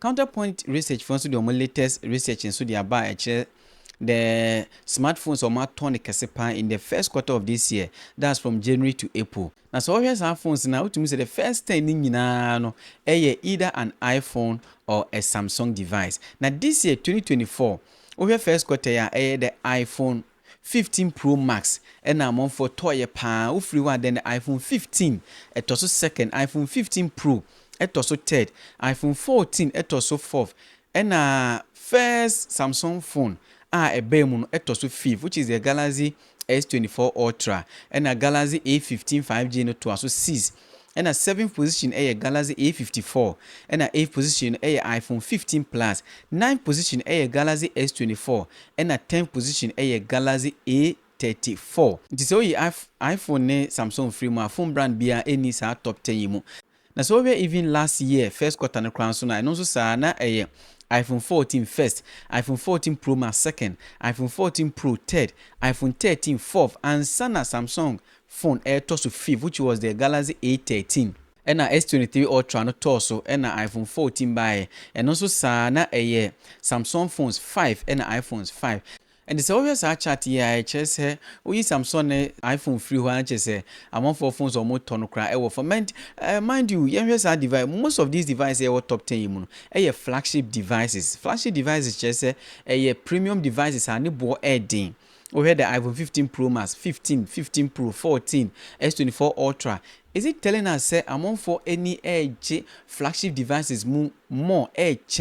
Counterpoint research for the latest research in so they are the smartphones or tonic in the first quarter of this year. That's from January to April. Now, so here's our phones now. To me, say the first 10 no, either an iPhone or a Samsung device. Now, this year, 2024, over first quarter, the iPhone 15 Pro Max and I'm on for toy pa free one then the iPhone 15 it also second iPhone 15 Pro it also third iPhone 14 it also fourth and first Samsung phone a bemun it also fifth, which is the Galaxy S24 Ultra and a Galaxy A15 5G no to also 6. And a 7th position a Galaxy A54 and a 8th position a iPhone 15 Plus, 9th position a Galaxy S24 and a 10th position a Galaxy A34. It is only iPhone ne Samsung free ma phone brand bia any sa top 10 yimu. Na so we even last year first quarter no crown so na no so sa na iPhone 14 first, iPhone 14 Pro Max second, iPhone 14 Pro third, iPhone 13 fourth, and sana Samsung phone air torso fifth, which was the Galaxy A13. And S23 Ultra no torso and iPhone 14 by and also sana Samsung phones 5 and iPhones 5. And it's always a chat here, just we Samsung iPhone free one just among 4 phones or more ton cry for mind you, yes, our device, most of these devices are top 10 flagship devices. Flagship devices just a premium devices are no adding. We had the iPhone 15 Pro Max, 15, 15 Pro, 14, S24 Ultra. Is it telling us say among for any edge flagship devices more edge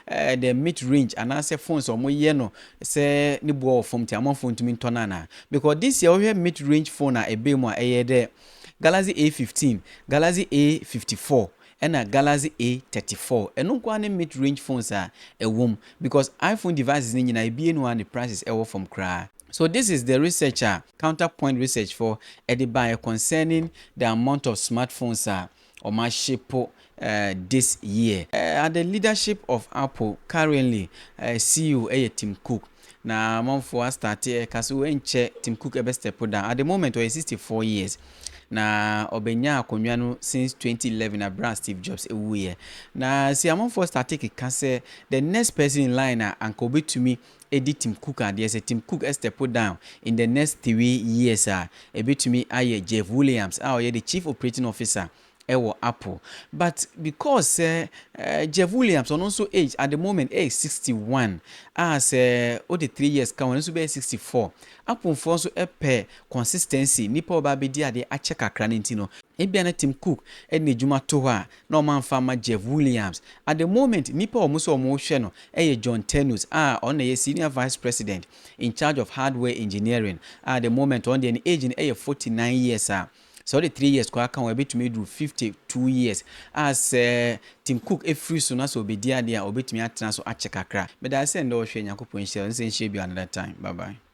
the mid-range and answer phones or more say ni bo from the among phone to mean tonana because this year we have mid-range phone a bit more the Galaxy A15, Galaxy A54 and a Galaxy A34 and no one mid-range phones are a womb because iPhone devices in IBN one the prices ever from cry. So this is the researcher counterpoint research for Eddie Bayer concerning the amount of smartphones or my ship this year. At the leadership of Apple currently, CEO Tim Cook. Now, month for us started Tim Cook step down. At the moment, we're 64 years. Na obenya akonwa since 2011 na Steve Jobs ewuye na si among for start take say the next person in line and go be to me edit Tim Cook and there's a Tim Cook step down in the next 3 years a bit to me Jeff Williams the chief operating officer Apple, but because Jeff Williams on also age at the moment age 61 as the 3 years can also be 64. Apple for also a consistency nipa obabedi ade a check akranentino ebiana Tim Cook ene juma toha normal farmer Jeff Williams at the moment nipa omuso omo no John Tenus on a senior vice president in charge of hardware engineering at the moment on the age in 49 years so the 3 years kwa kan we betumi do 52 years as Tim Cook free so na so be dia dia obetumi atena so a check akra me da say ndo hwe yakopon share nse nhye bi another time. Bye bye.